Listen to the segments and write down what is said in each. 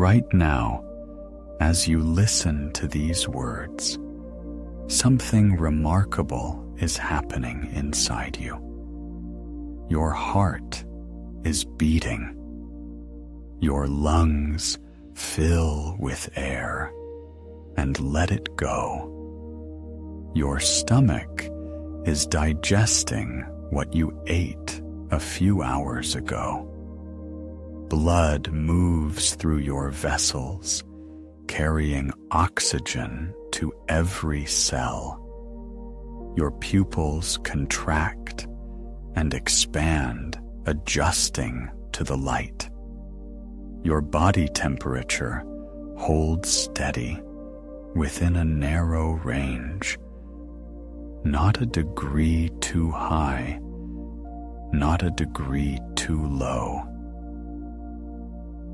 right now, as you listen to these words, something remarkable is happening inside you. Your heart is beating. Your lungs fill with air and let it go. Your stomach is digesting what you ate a few hours ago. Blood moves through your vessels, carrying oxygen to every cell. Your pupils contract and expand, adjusting to the light. Your body temperature holds steady within a narrow range, not a degree too high, not a degree too low.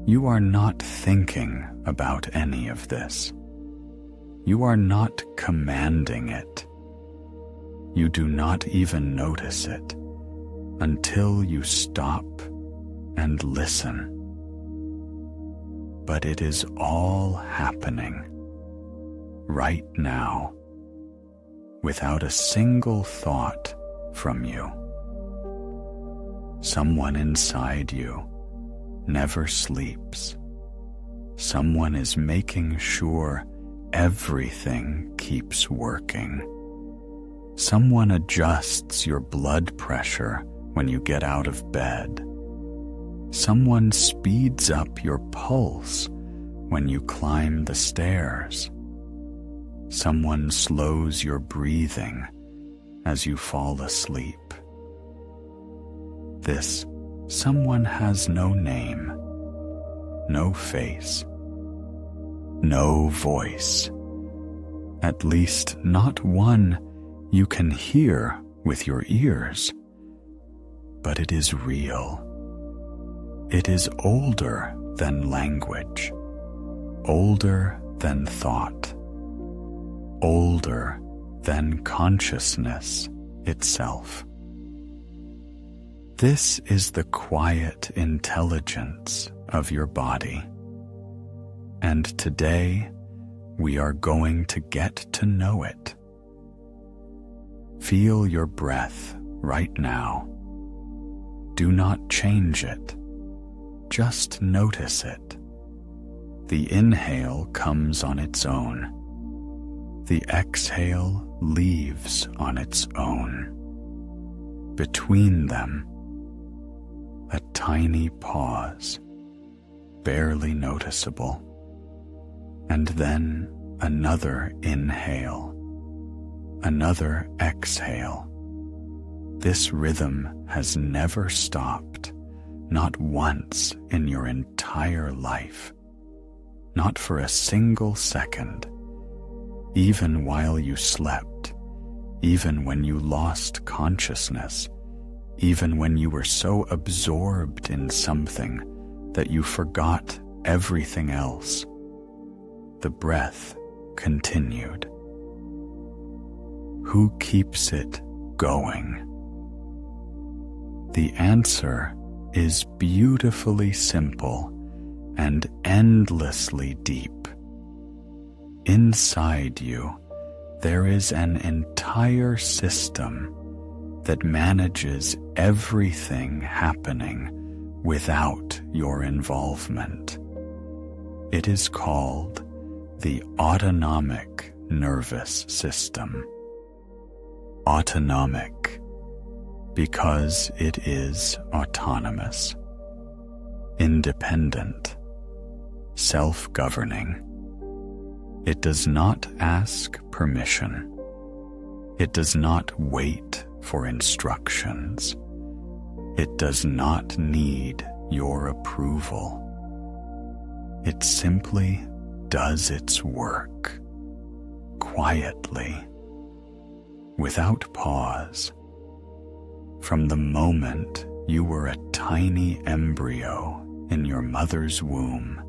You are not thinking about any of this. You are not commanding it. You do not even notice it until you stop and listen. But it is all happening right now, without a single thought from you. Someone inside you never sleeps. Someone is making sure everything keeps working. Someone adjusts your blood pressure when you get out of bed. Someone speeds up your pulse when you climb the stairs. Someone slows your breathing as you fall asleep. This someone has no name, no face, no voice, at least not one you can hear with your ears. But it is real. It is older than language, older than thought, older than consciousness itself. This is the quiet intelligence of your body. And today, we are going to get to know it. Feel your breath right now. Do not change it. Just notice it. The inhale comes on its own. The exhale leaves on its own. Between them, a tiny pause, barely noticeable, and then another inhale, another exhale. This rhythm has never stopped, not once in your entire life, not for a single second, even while you slept, even when you lost consciousness, even when you were so absorbed in something that you forgot everything else. The breath continued. Who keeps it going? The answer is beautifully simple and endlessly deep. Inside you, there is an entire system that manages everything happening without your involvement. It is called the autonomic nervous system. Autonomic, because it is autonomous, independent, self-governing. It does not ask permission. It does not wait for instructions. It does not need your approval. It simply does its work, quietly, without pause. From the moment you were a tiny embryo in your mother's womb,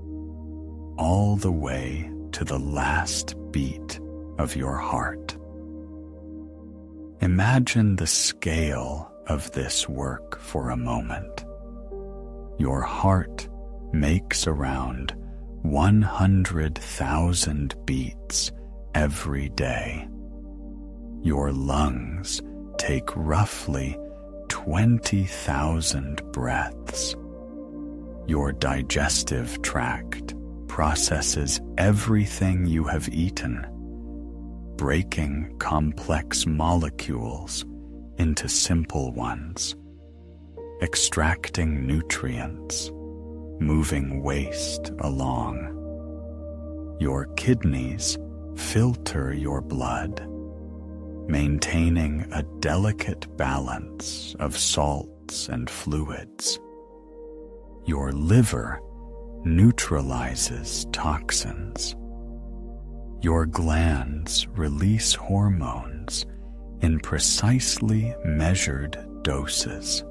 all the way to the last beat of your heart. Imagine the scale of this work for a moment. Your heart makes around 100,000 beats every day. Your lungs take roughly 20,000 breaths. Your digestive tract processes everything you have eaten, breaking complex molecules into simple ones, extracting nutrients, moving waste along. Your kidneys filter your blood, maintaining a delicate balance of salts and fluids. Your liver neutralizes toxins. Your glands release hormones in precisely measured doses.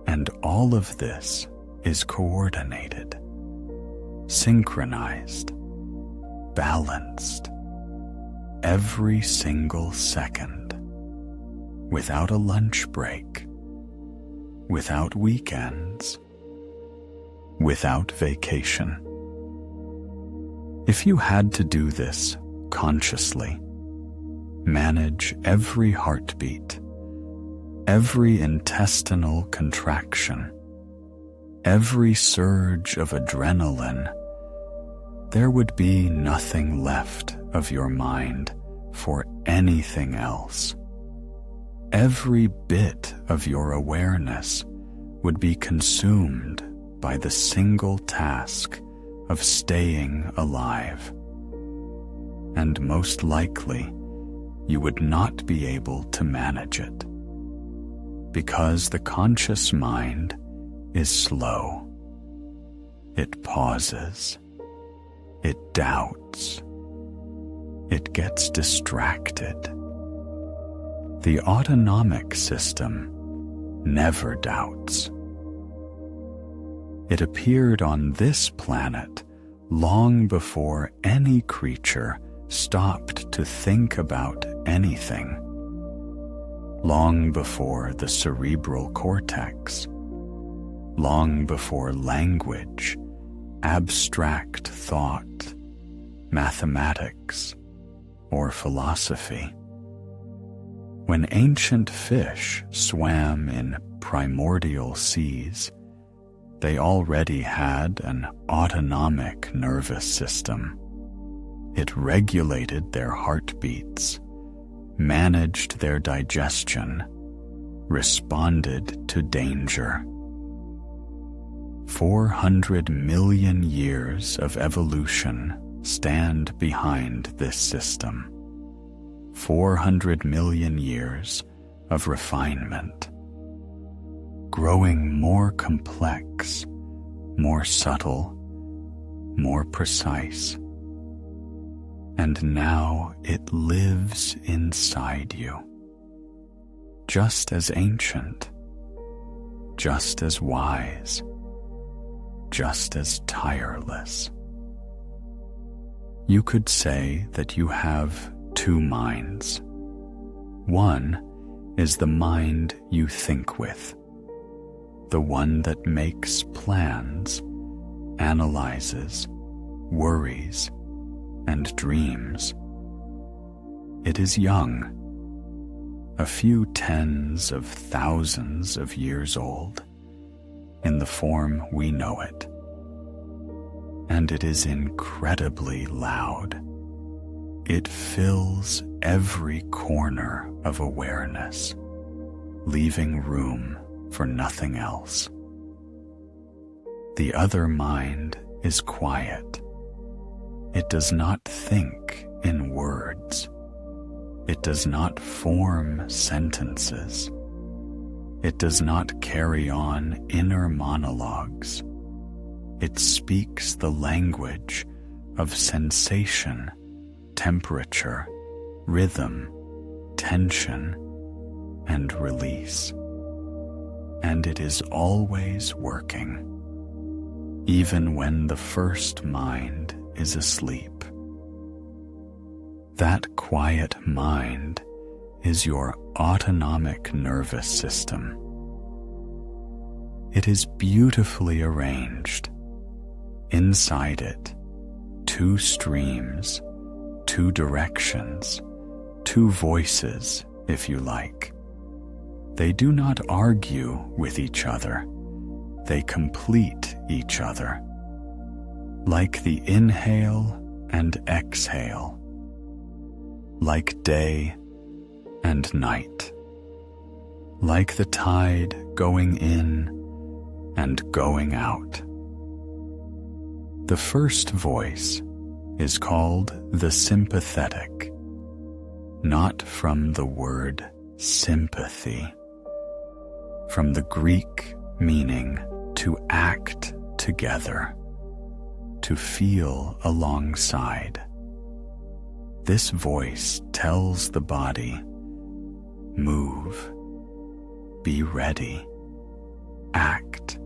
And all of this is coordinated, synchronized, balanced, every single second, without a lunch break, without weekends, without vacation. If you had to do this consciously, manage every heartbeat, every intestinal contraction, every surge of adrenaline, there would be nothing left of your mind for anything else. Every bit of your awareness would be consumed by the single task of staying alive. And most likely, you would not be able to manage it, because the conscious mind is slow. It pauses. It doubts. It gets distracted. The autonomic system never doubts. It appeared on this planet long before any creature stopped to think about anything, long before the cerebral cortex, long before language, abstract thought, mathematics, or philosophy. When ancient fish swam in primordial seas, they already had an autonomic nervous system. It regulated their heartbeats, managed their digestion, responded to danger. 400 million years of evolution stand behind this system. 400 million years of refinement, growing more complex, more subtle, more precise. And now it lives inside you, just as ancient, just as wise, just as tireless. You could say that you have two minds. One is the mind you think with, the one that makes plans, analyzes, worries, and dreams. It is young, a few tens of thousands of years old, in the form we know it. And it is incredibly loud. It fills every corner of awareness, leaving room for nothing else. The other mind is quiet. It does not think in words. It does not form sentences. It does not carry on inner monologues. It speaks the language of sensation, temperature, rhythm, tension, and release. And it is always working, even when the first mind is asleep. That quiet mind is your autonomic nervous system. It is beautifully arranged, Inside it, two streams, two directions, two voices, if you like. They do not argue with each other. They complete each other. Like the inhale and exhale. Like day and night. Like the tide going in and going out. The first voice is called the sympathetic, not from the word sympathy, from the Greek meaning to act together, to feel alongside. This voice tells the body, move, be ready, act.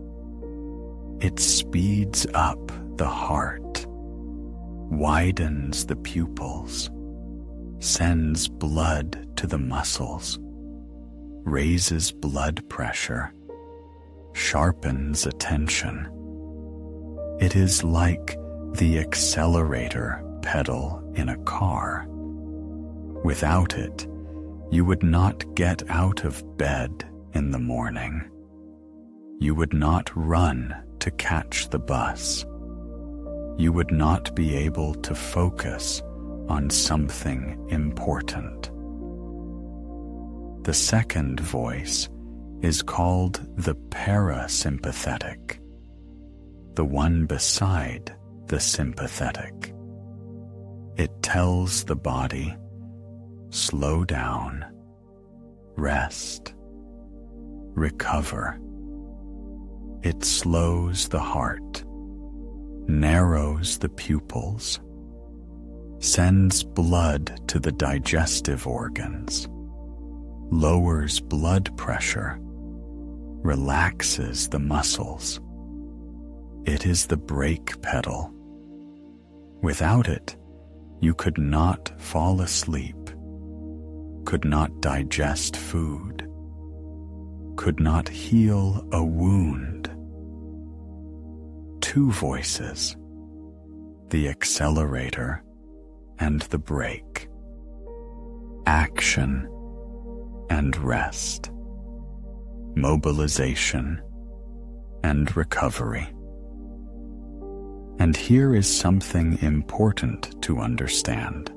It speeds up the heart, widens the pupils, sends blood to the muscles, raises blood pressure, sharpens attention. It is like the accelerator pedal in a car. Without it, you would not get out of bed in the morning. You would not run to catch the bus. You would not be able to focus on something important. The second voice is called the parasympathetic, the one beside the sympathetic. It tells the body, slow down, rest, recover. It slows the heart, narrows the pupils, sends blood to the digestive organs, lowers blood pressure, relaxes the muscles. It is the brake pedal. Without it, you could not fall asleep, could not digest food, could not heal a wound. Two voices, the accelerator and the brake, action and rest, mobilization and recovery. And here is something important to understand.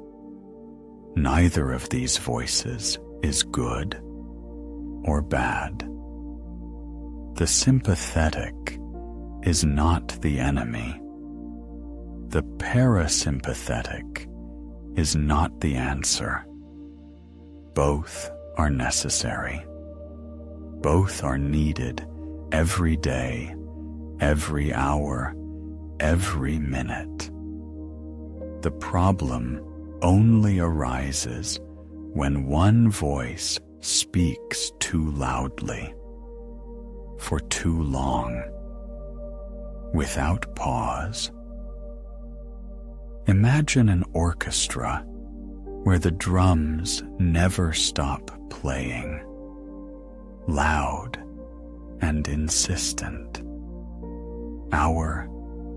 Neither of these voices is good or bad. The sympathetic is not the enemy. The parasympathetic is not the answer. Both are necessary. Both are needed every day, every hour, every minute. The problem only arises when one voice speaks too loudly, for too long, without pause. Imagine an orchestra where the drums never stop playing, loud and insistent. Hour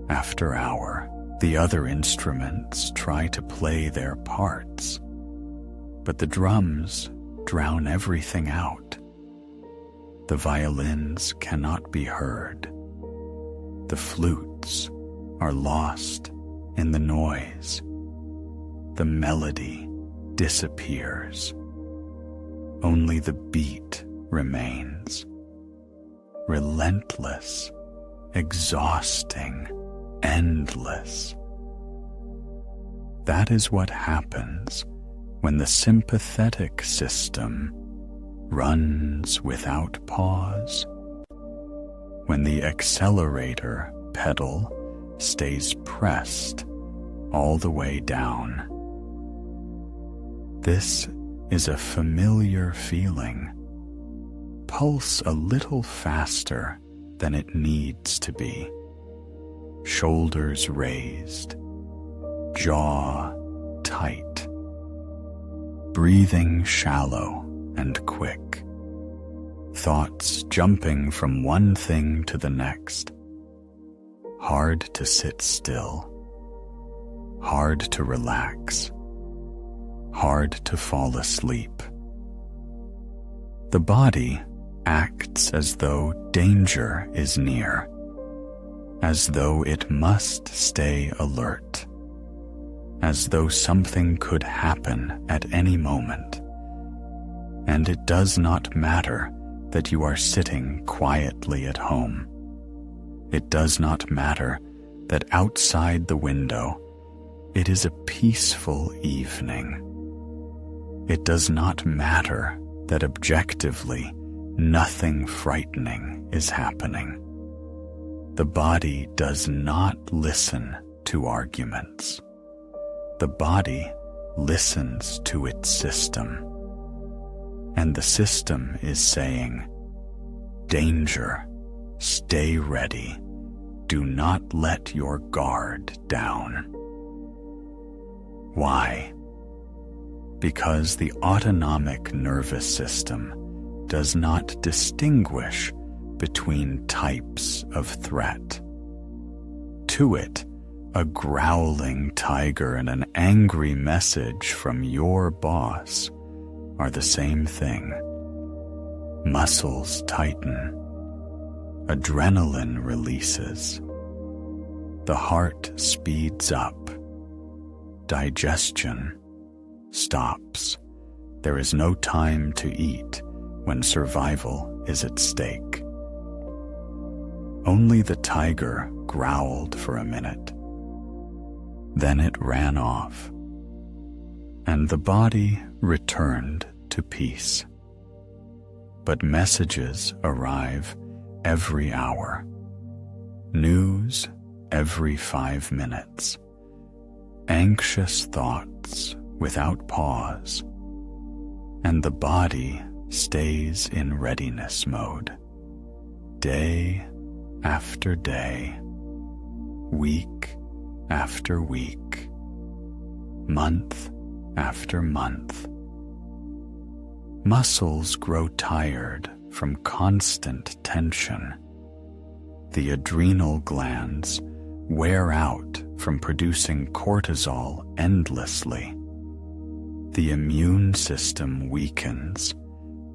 after hour, the other instruments try to play their parts, but the drums drown everything out. The violins cannot be heard. The flutes are lost in the noise. The melody disappears. Only the beat remains. Relentless, exhausting, endless. That is what happens when the sympathetic system runs without pause, when the accelerator pedal stays pressed all the way down. This is a familiar feeling. Pulse a little faster than it needs to be. Shoulders raised, jaw tight, breathing shallow and quick, thoughts jumping from one thing to the next. hard to sit still, hard to relax, hard to fall asleep. The body acts as though danger is near, as though it must stay alert, as though something could happen at any moment. And it does not matter that you are sitting quietly at home. It does not matter that outside the window it is a peaceful evening. It does not matter that objectively nothing frightening is happening. The body does not listen to arguments. The body listens to its system. And the system is saying, danger, stay ready, do not let your guard down. Why? Because the autonomic nervous system does not distinguish between types of threat. To it, a growling tiger and an angry message from your boss are the same thing. Muscles tighten. Adrenaline releases. The heart speeds up. Digestion stops. There is no time to eat when survival is at stake. Only the tiger growled for a minute. Then it ran off, and the body returned to peace. But messages arrive every hour, news every 5 minutes, anxious thoughts without pause, and the body stays in readiness mode, day after day, week after week, month after month. Muscles grow tired from constant tension. The adrenal glands wear out from producing cortisol endlessly. The immune system weakens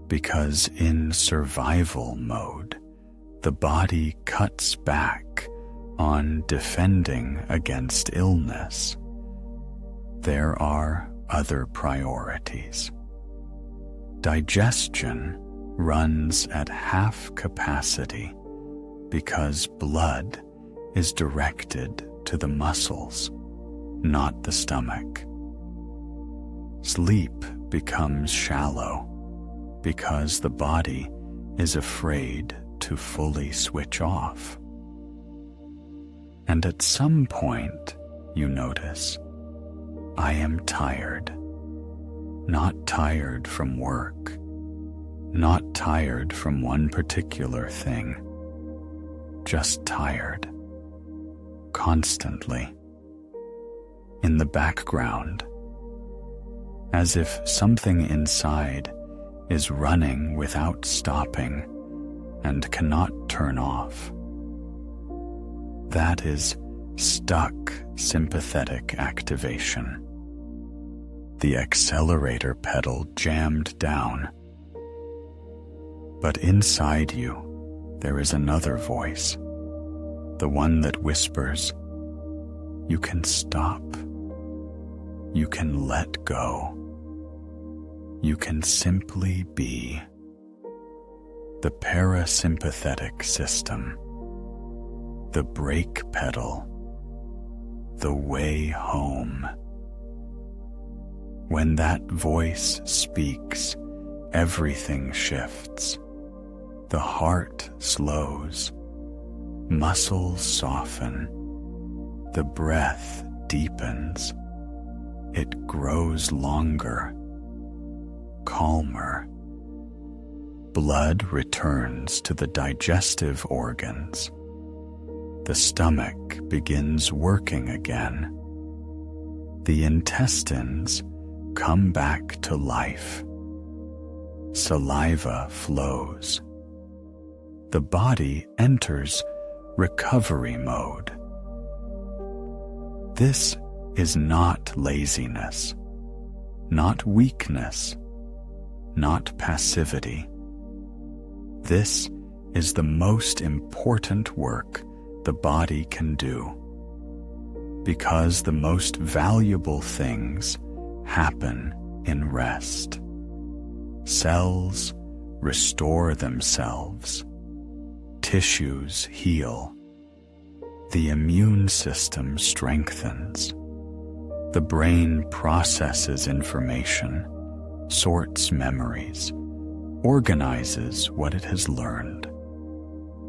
because in survival mode, the body cuts back on defending against illness. There are other priorities. Digestion runs at half capacity because blood is directed to the muscles, not the stomach. Sleep becomes shallow because the body is afraid to fully switch off. And at some point, you notice, I am tired. Not tired from work, not tired from one particular thing, just tired, constantly, in the background, as if something inside is running without stopping and cannot turn off. That is stuck sympathetic activation. The accelerator pedal jammed down. But inside you, there is another voice, the one that whispers, you can stop. You can let go. You can simply be. The parasympathetic system, the brake pedal, the way home. When that voice speaks, everything shifts. The heart slows, muscles soften, the breath deepens. It grows longer, calmer. Blood returns to the digestive organs. The stomach begins working again. The intestines come back to life. Saliva flows. The body enters recovery mode. This is not laziness, not weakness, not passivity. This is the most important work the body can do, because the most valuable things happen in rest. Cells restore themselves. Tissues heal. The immune system strengthens. The brain processes information, sorts memories, organizes what it has learned.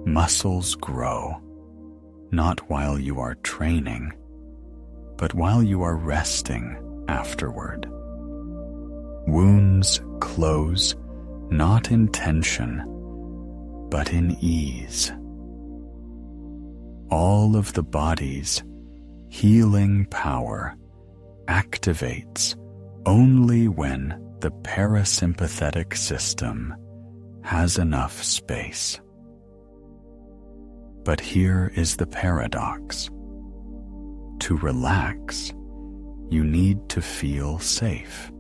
Muscles grow, not while you are training, but while you are resting afterward. Wounds close not in tension, but in ease. All of the body's healing power activates only when the parasympathetic system has enough space. But here is the paradox. To relax, you need to feel safe.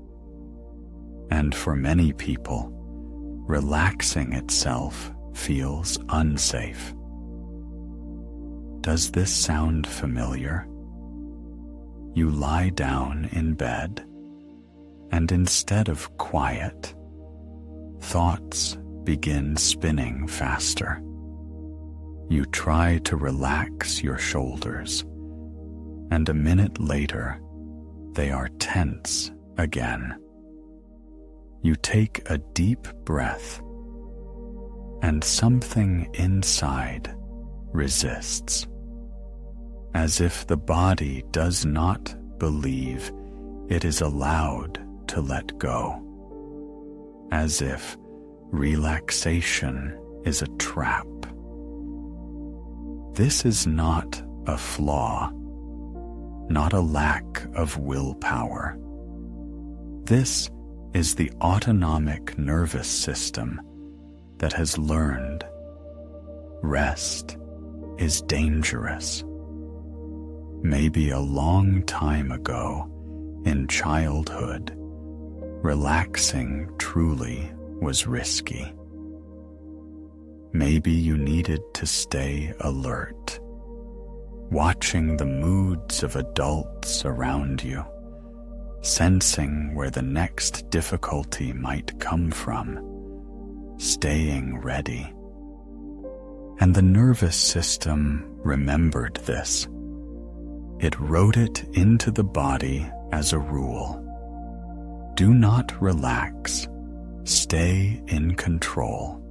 And for many people, relaxing itself feels unsafe. Does this sound familiar? You lie down in bed, and instead of quiet, thoughts begin spinning faster. You try to relax your shoulders, and a minute later, they are tense again. You take a deep breath, and something inside resists, as if the body does not believe it is allowed to let go, as if relaxation is a trap. This is not a flaw, not a lack of willpower. This is the autonomic nervous system that has learned rest is dangerous. Maybe a long time ago in childhood, relaxing truly was risky. Maybe you needed to stay alert, watching the moods of adults around you, sensing where the next difficulty might come from, staying ready. And the nervous system remembered this. It wrote it into the body as a rule. Do not relax. Stay in control.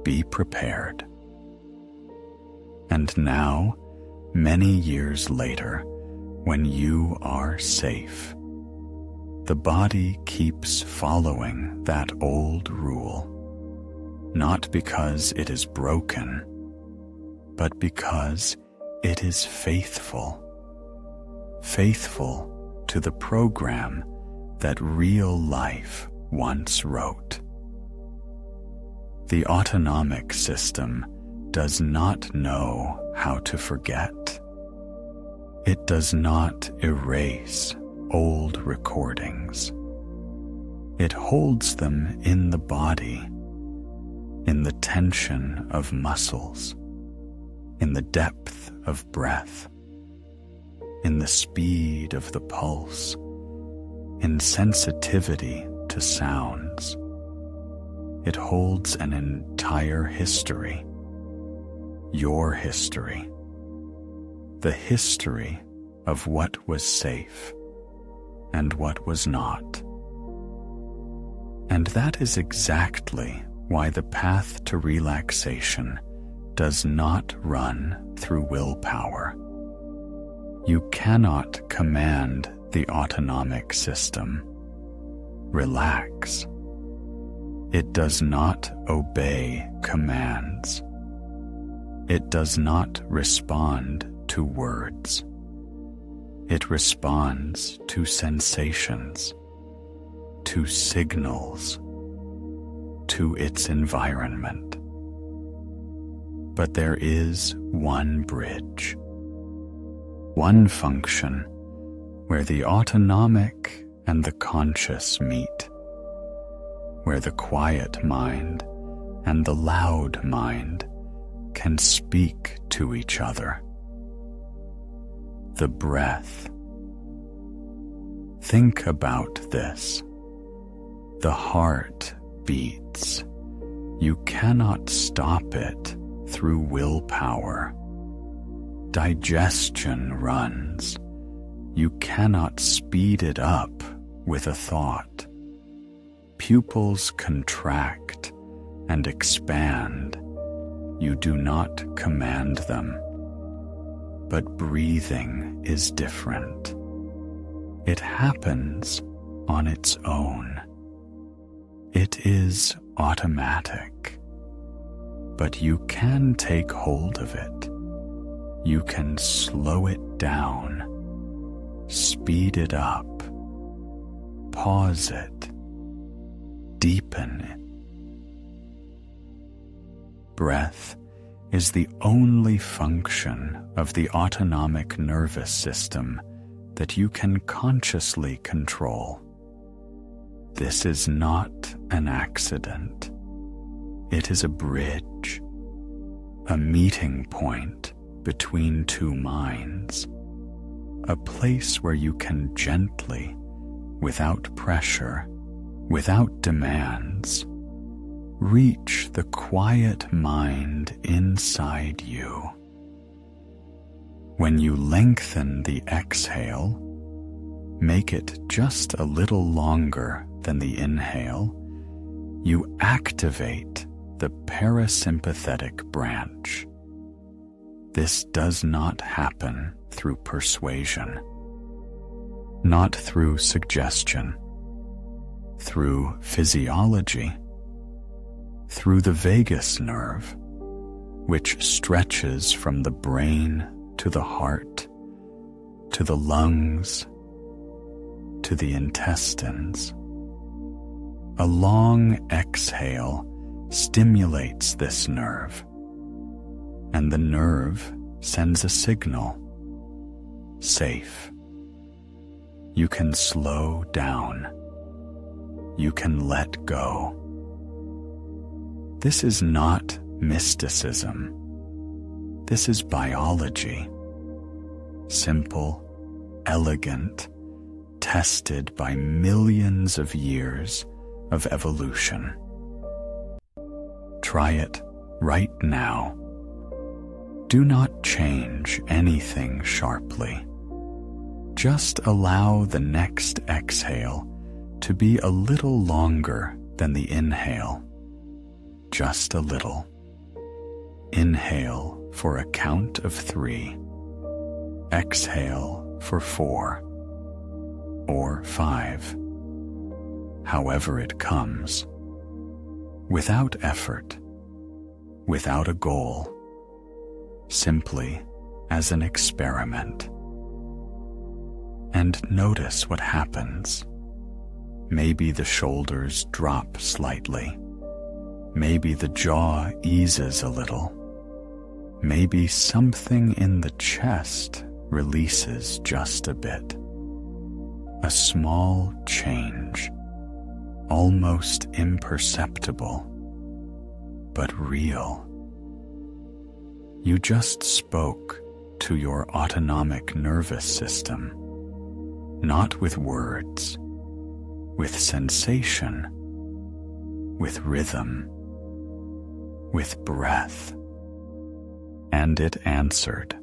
Be prepared. And now, many years later, when you are safe, the body keeps following that old rule, not because it is broken, but because it is faithful to the program that real life once wrote. The autonomic system does not know how to forget. It does not erase old recordings. It holds them in the body, in the tension of muscles, in the depth of breath, in the speed of the pulse, in sensitivity to sounds. It holds an entire history, your history, the history of what was safe and what was not. And that is exactly why the path to relaxation does not run through willpower. You cannot command the autonomic system. Relax. It does not obey commands. It does not respond to words. It responds to sensations, to signals, to its environment. but there is one bridge, one function where the autonomic and the conscious meet, where the quiet mind and the loud mind can speak to each other. The breath. Think about this. The heart beats. You cannot stop it through willpower. Digestion runs. You cannot speed it up with a thought. Pupils contract and expand. You do not command them. But breathing is different. It happens on its own. It is automatic. But you can take hold of it. You can slow it down, speed it up, pause it, deepen it. Breath is the only function of the autonomic nervous system that you can consciously control. This is not an accident. It is a bridge, a meeting point between two minds, a place where you can gently, without pressure, without demands, reach the quiet mind inside you. When you lengthen the exhale, make it just a little longer than the inhale, you activate the parasympathetic branch. This does not happen through persuasion, not through suggestion, through physiology, through the vagus nerve, which stretches from the brain to the heart, to the lungs, to the intestines. A long exhale stimulates this nerve, and the nerve sends a signal. Safe. You can slow down. You can let go. This is not mysticism. This is biology. Simple, elegant, tested by millions of years of evolution. Try it right now. Do not change anything sharply. Just allow the next exhale to be a little longer than the inhale. Just a little. Inhale for a count of 3. Exhale for 4 or 5. However it comes. Without effort, without a goal, simply as an experiment. And notice what happens. Maybe the shoulders drop slightly. Maybe the jaw eases a little. Maybe something in the chest releases just a bit. A small change, almost imperceptible, but real. You just spoke to your autonomic nervous system, not with words, with sensation, with rhythm, with breath, and it answered.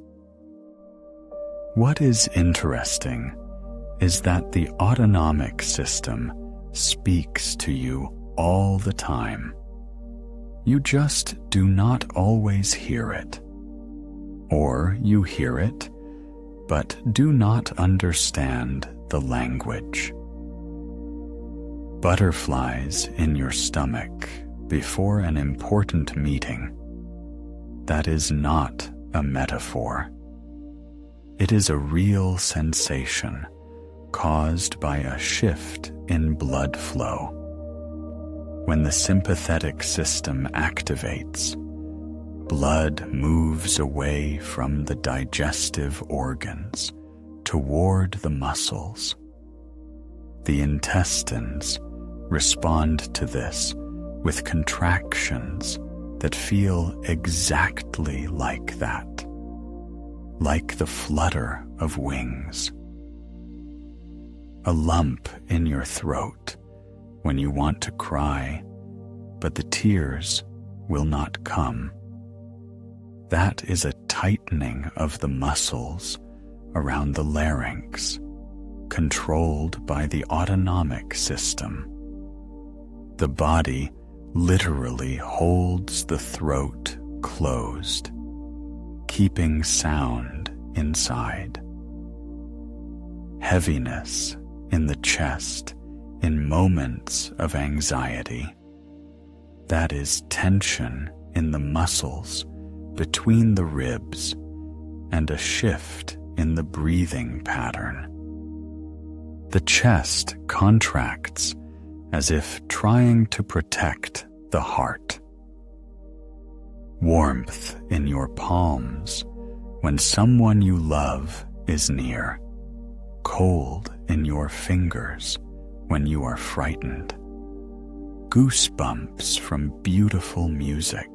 What is interesting is that the autonomic system speaks to you all the time. You just do not always hear it. Or you hear it, but do not understand the language. Butterflies in your stomach before an important meeting. That is not a metaphor. It is a real sensation caused by a shift in blood flow. When the sympathetic system activates, blood moves away from the digestive organs toward the muscles. The intestines respond to this with contractions that feel exactly like that, like the flutter of wings. A lump in your throat when you want to cry, but the tears will not come. That is a tightening of the muscles around the larynx, controlled by the autonomic system. The body literally holds the throat closed, keeping sound inside. Heaviness in the chest in moments of anxiety. That is tension in the muscles between the ribs and a shift in the breathing pattern. The chest contracts as if trying to protect the heart. Warmth in your palms when someone you love is near. Cold in your fingers when you are frightened. Goosebumps from beautiful music.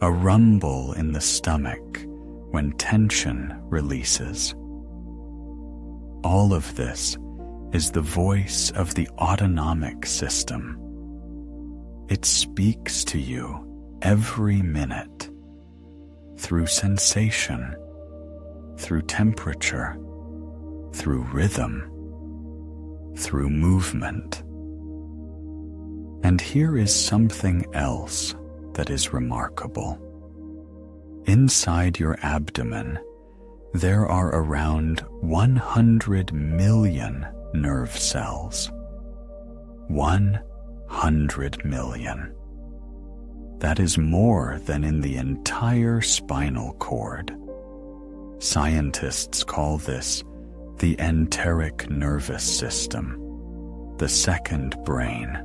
A rumble in the stomach when tension releases. All of this is the voice of the autonomic system. It speaks to you every minute, through sensation, through temperature, through rhythm, through movement. And here is something else that is remarkable. Inside your abdomen, there are around 100 million nerve cells. 100 million. That is more than in the entire spinal cord. Scientists call this the enteric nervous system, the second brain.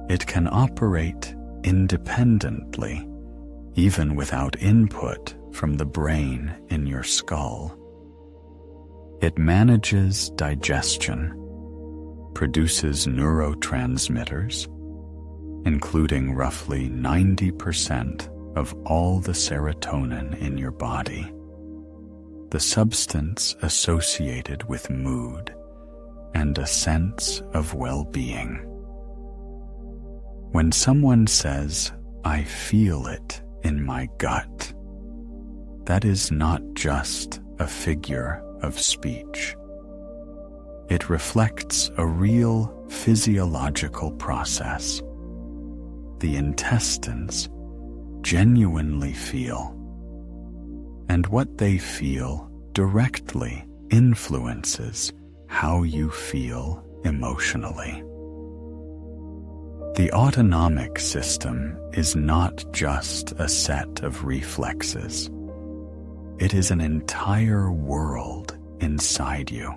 It can operate independently, even without input from the brain in your skull. It manages digestion, produces neurotransmitters, including roughly 90% of all the serotonin in your body, the substance associated with mood and a sense of well-being. When someone says, "I feel it in my gut," that is not just a figure of speech. It reflects a real physiological process. The intestines genuinely feel, and what they feel directly influences how you feel emotionally. The autonomic system is not just a set of reflexes. It is an entire world inside you.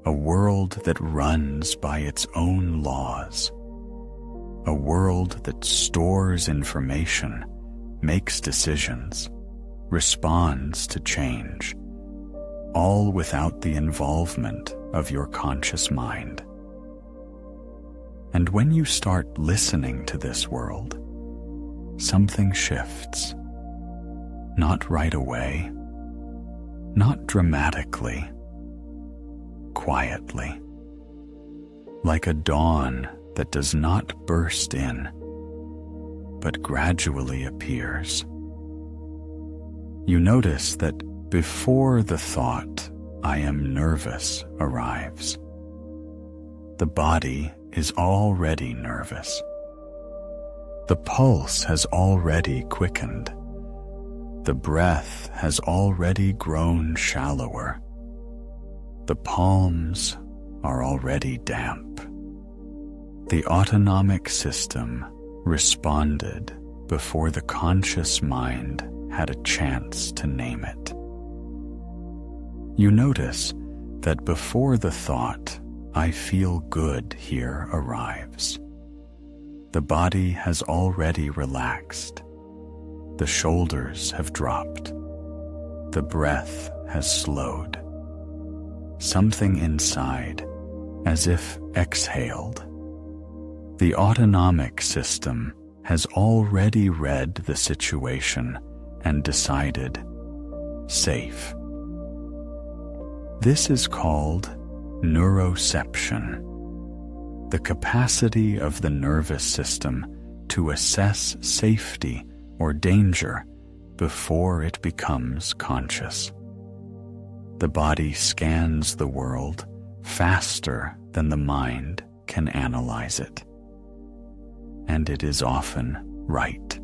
A world that runs by its own laws. A world that stores information, makes decisions, responds to change, all without the involvement of your conscious mind. And when you start listening to this world, something shifts. Not right away, not dramatically, quietly, like a dawn that does not burst in, but gradually appears. You notice that before the thought, "I am nervous," arrives, the body is already nervous. The pulse has already quickened. The breath has already grown shallower. The palms are already damp. The autonomic system responded before the conscious mind had a chance to name it. You notice that before the thought, "I feel good here," arrives, the body has already relaxed, The shoulders have dropped. The breath has slowed. Something inside, as if exhaled. The autonomic system has already read the situation and decided, safe. This is called neuroception, the capacity of the nervous system to assess safety or danger before it becomes conscious. The body scans the world faster than the mind can analyze it, and it is often right.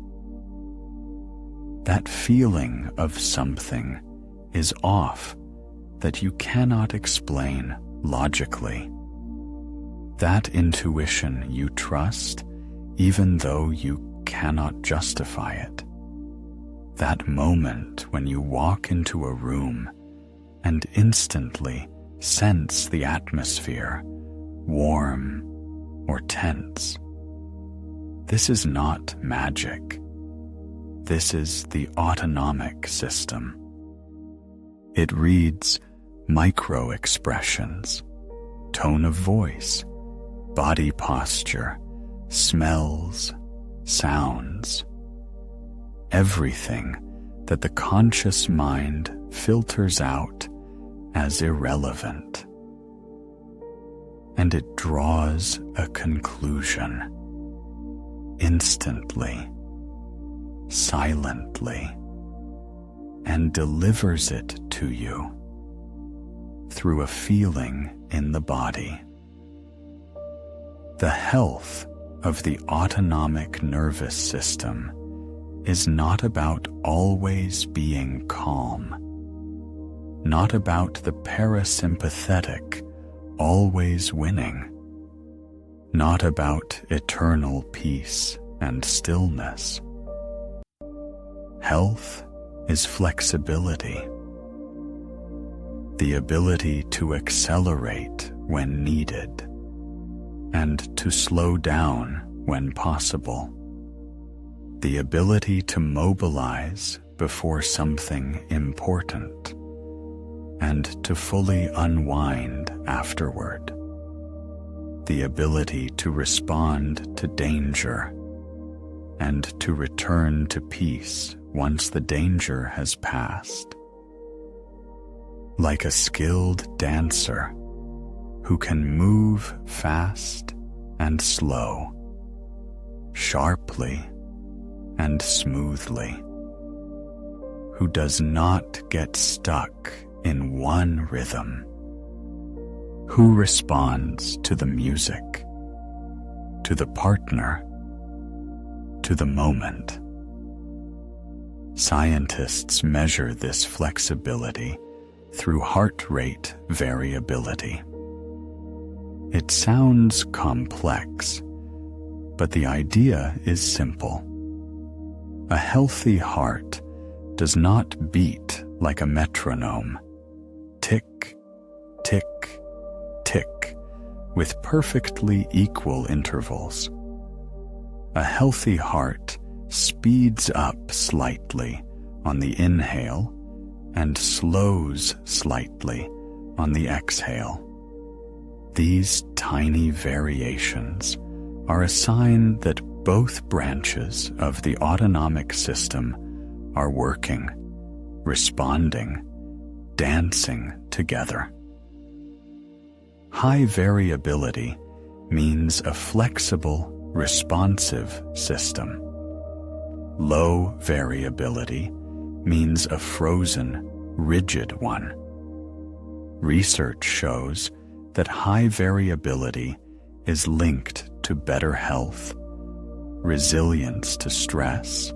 That feeling of something is off that you cannot explain logically. That intuition you trust even though you cannot justify it. That moment when you walk into a room and instantly sense the atmosphere, warm or tense. This is not magic. This is the autonomic system. It reads micro-expressions, tone of voice, body posture, smells, sounds, everything that the conscious mind filters out as irrelevant. And it draws a conclusion instantly, silently, and delivers it to you through a feeling in the body. The health of the autonomic nervous system is not about always being calm, not about the parasympathetic always winning, not about eternal peace and stillness. Health is flexibility, the ability to accelerate when needed, and to slow down when possible, the ability to mobilize before something important, and to fully unwind afterward, the ability to respond to danger, and to return to peace once the danger has passed. Like a skilled dancer who can move fast and slow, sharply and smoothly, who does not get stuck in one rhythm, who responds to the music, to the partner, to the moment. Scientists measure this flexibility through heart rate variability. It sounds complex, but the idea is simple. A healthy heart does not beat like a metronome, tick, tick, tick, with perfectly equal intervals. A healthy heart speeds up slightly on the inhale and slows slightly on the exhale. These tiny variations are a sign that both branches of the autonomic system are working, responding, dancing together. High variability means a flexible, responsive system. Low variability means a frozen, rigid one. Research shows that high variability is linked to better health, resilience to stress,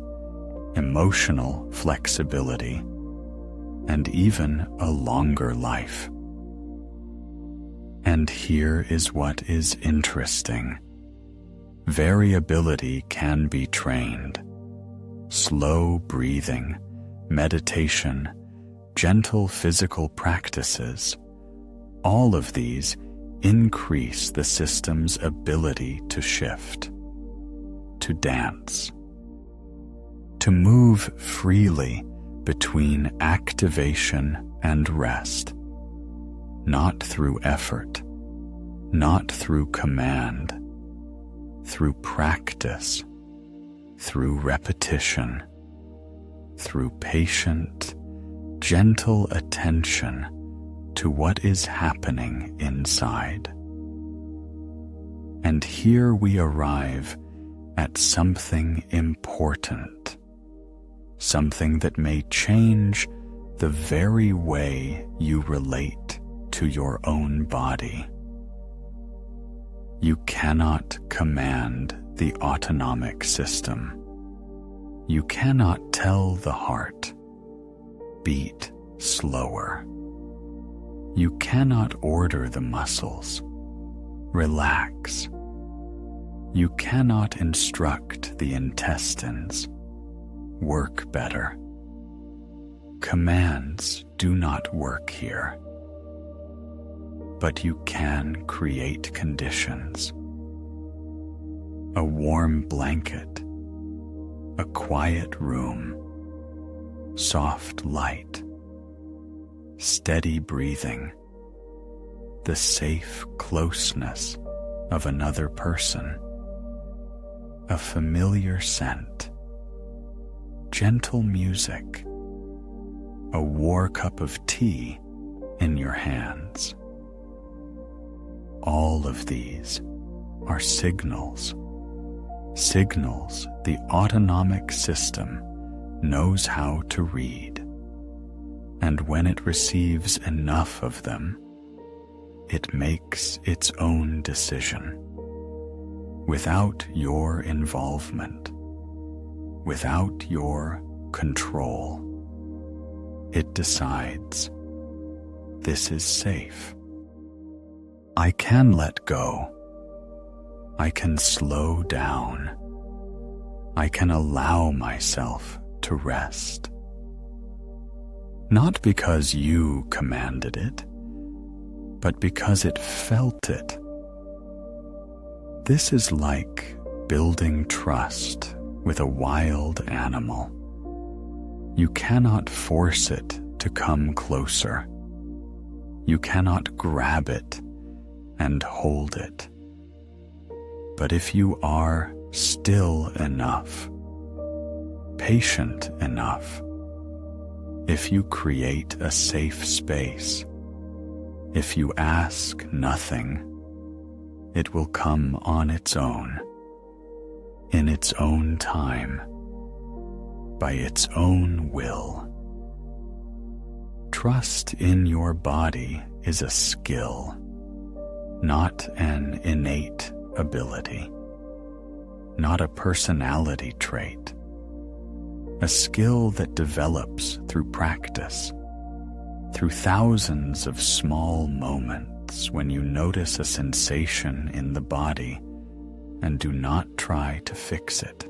emotional flexibility, and even a longer life. And here is what is interesting. Variability can be trained. Slow breathing, meditation, gentle physical practices, all of these increase the system's ability to shift, to dance, to move freely between activation and rest, not through effort, not through command, through practice, through repetition, through patient, gentle attention to what is happening inside. And here we arrive at something important, something that may change the very way you relate to your own body. You cannot command the autonomic system. You cannot tell the heart, beat slower. You cannot order the muscles, relax. You cannot instruct the intestines, work better. Commands do not work here. But you can create conditions. A warm blanket, a quiet room, soft light, steady breathing, the safe closeness of another person, a familiar scent, gentle music, a war cup of tea in your hands. All of these are signals the autonomic system knows how to read. And when it receives enough of them, it makes its own decision, without your involvement, without your control. It decides, this is safe. I can let go. I can slow down. I can allow myself to rest. Not because you commanded it, but because it felt it. This is like building trust with a wild animal. You cannot force it to come closer. You cannot grab it and hold it. But if you are still enough, patient enough, if you create a safe space, if you ask nothing, it will come on its own, in its own time, by its own will. Trust in your body is a skill, not an innate ability, not a personality trait, a skill that develops through practice, through thousands of small moments when you notice a sensation in the body and do not try to fix it,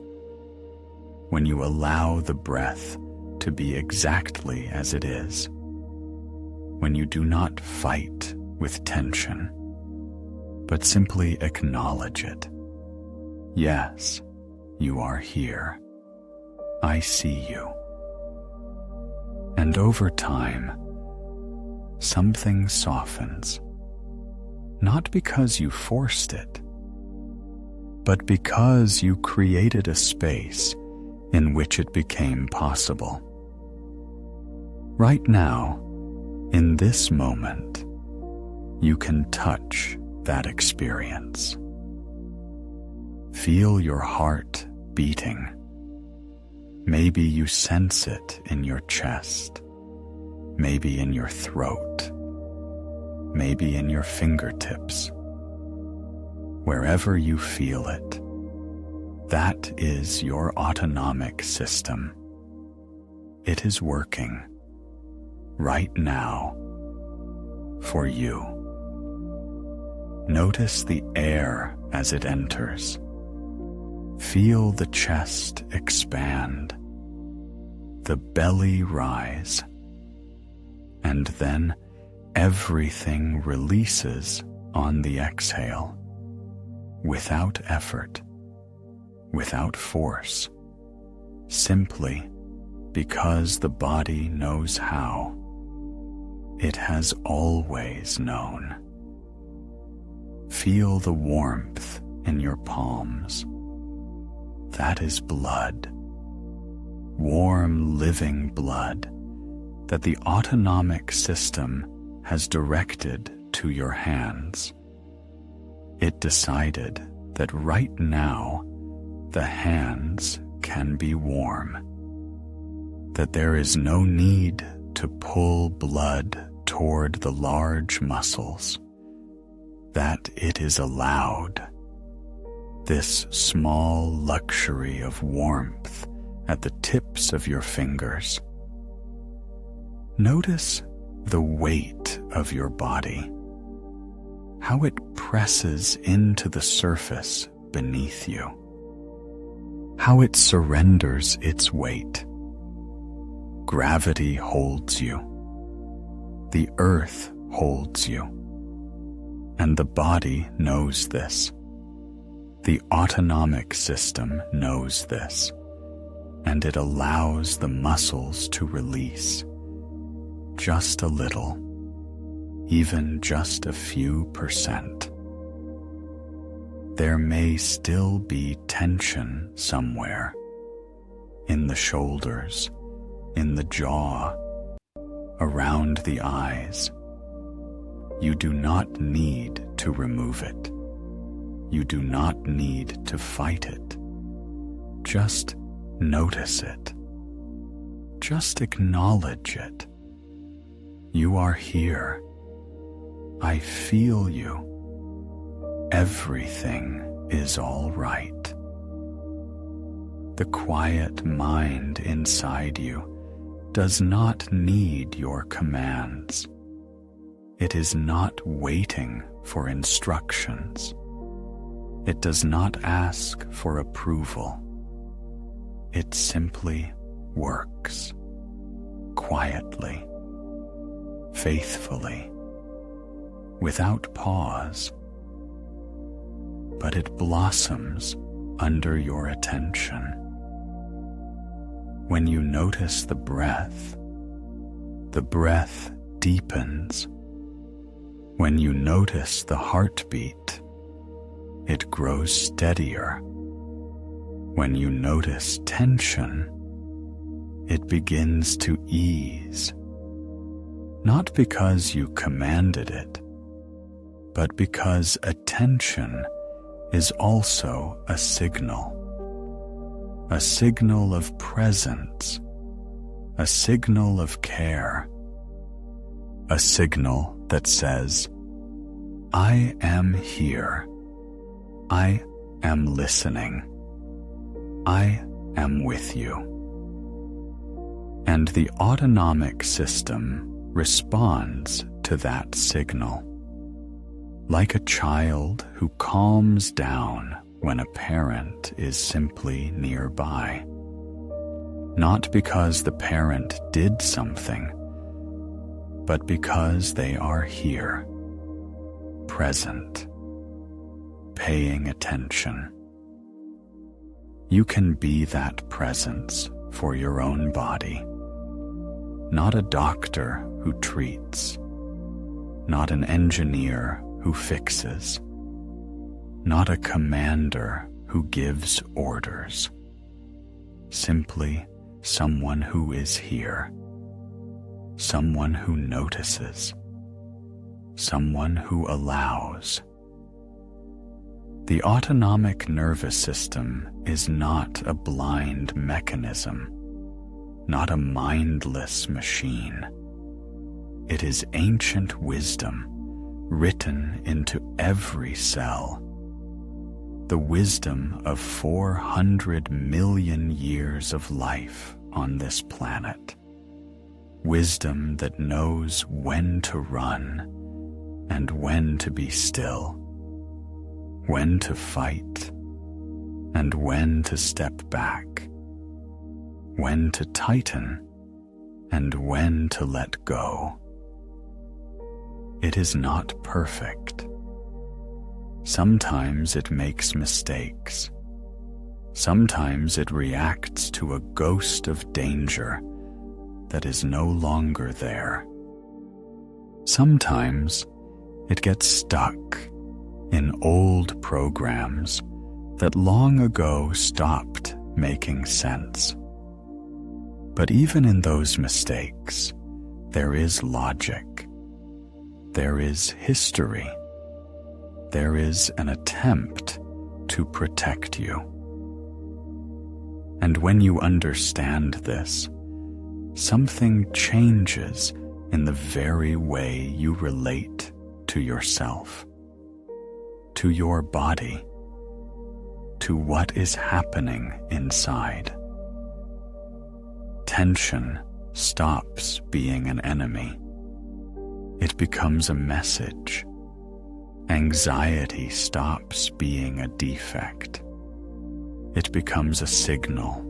when you allow the breath to be exactly as it is, when you do not fight with tension, but simply acknowledge it. Yes, you are here. I see you. And over time, something softens, not because you forced it, but because you created a space in which it became possible. Right now, in this moment, you can touch that experience. Feel your heart beating. Maybe you sense it in your chest, maybe in your throat, maybe in your fingertips. Wherever you feel it, that is your autonomic system. It is working right now for you. Notice the air as it enters. Feel the chest expand, the belly rise, and then everything releases on the exhale, without effort, without force, simply because the body knows how. It has always known. Feel the warmth in your palms. That is blood. Warm, living blood that the autonomic system has directed to your hands. It decided that right now the hands can be warm, that there is no need to pull blood toward the large muscles, that it is allowed. This small luxury of warmth at the tips of your fingers. Notice the weight of your body, how it presses into the surface beneath you, how it surrenders its weight. Gravity holds you. The earth holds you. And the body knows this. The autonomic system knows this, and it allows the muscles to release. Just a little, even just a few %. There may still be tension somewhere, in the shoulders, in the jaw, around the eyes. You do not need to remove it. You do not need to fight it. Just notice it. Just acknowledge it. You are here. I feel you. Everything is all right. The quiet mind inside you does not need your commands. It is not waiting for instructions. It does not ask for approval. It simply works, quietly, faithfully, without pause. But it blossoms under your attention. When you notice the breath deepens. When you notice the heartbeat, it grows steadier. When you notice tension, it begins to ease. Not because you commanded it, but because attention is also a signal of presence, a signal of care, a signal that says, I am here, I am listening, I am with you. And the autonomic system responds to that signal, like a child who calms down when a parent is simply nearby. Not because the parent did something, but because they are here, present, paying attention. You can be that presence for your own body. Not a doctor who treats, not an engineer who fixes, not a commander who gives orders. Simply someone who is here, someone who notices, someone who allows. The autonomic nervous system is not a blind mechanism, not a mindless machine. It is ancient wisdom written into every cell. The wisdom of 400 million years of life on this planet. Wisdom that knows when to run and when to be still, when to fight and when to step back, when to tighten and when to let go. It is not perfect. Sometimes it makes mistakes. Sometimes it reacts to a ghost of danger that is no longer there. Sometimes it gets stuck in old programs that long ago stopped making sense. But even in those mistakes, there is logic. There is history. There is an attempt to protect you. And when you understand this, something changes in the very way you relate to yourself, to your body, to what is happening inside. Tension stops being an enemy. It becomes a message. Anxiety stops being a defect. It becomes a signal.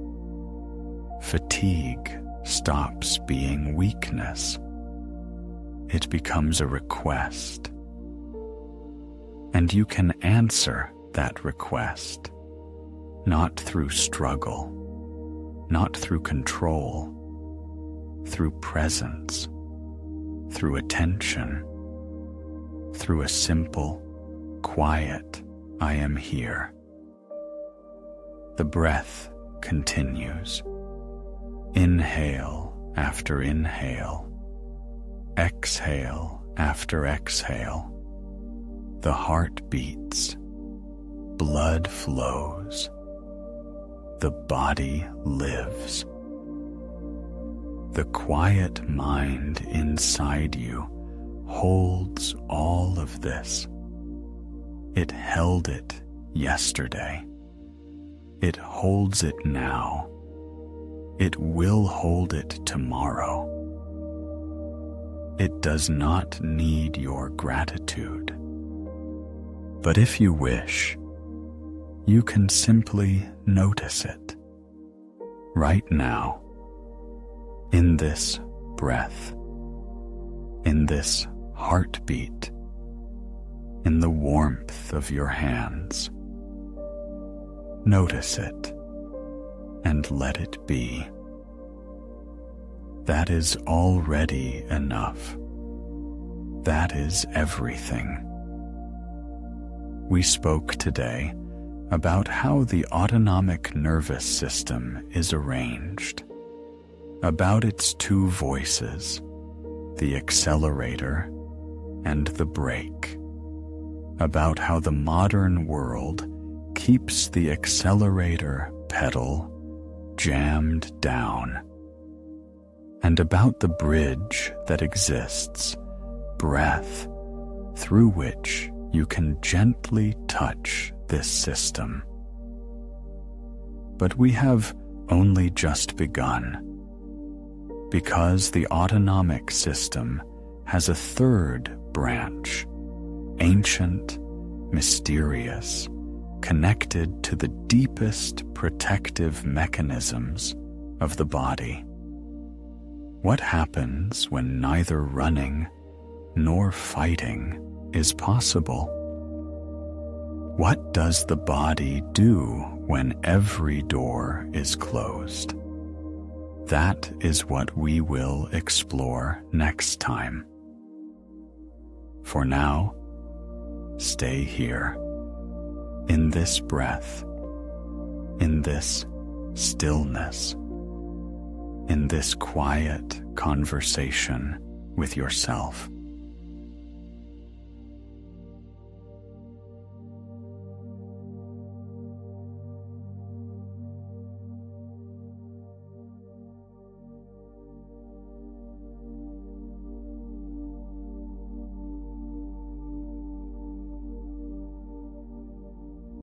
Fatigue stops being weakness. It becomes a request. And you can answer that request, not through struggle, not through control, through presence, through attention, through a simple, quiet, I am here. The breath continues. Inhale after inhale. Exhale after exhale. The heart beats. Blood flows. The body lives. The quiet mind inside you holds all of this. It held it yesterday. It holds it now. It will hold it tomorrow. It does not need your gratitude. But if you wish, you can simply notice it right now, in this breath, in this heartbeat, in the warmth of your hands. Notice it and let it be. That is already enough. That is everything. We spoke today about how the autonomic nervous system is arranged, about its two voices, the accelerator and the brake, about how the modern world keeps the accelerator pedal jammed down, and about the bridge that exists, breath, through which you can gently touch this system. But we have only just begun, because the autonomic system has a third branch, ancient, mysterious, connected to the deepest protective mechanisms of the body. What happens when neither running nor fighting is possible? What does the body do when every door is closed? That is what we will explore next time. For now, stay here, in this breath, in this stillness, in this quiet conversation with yourself.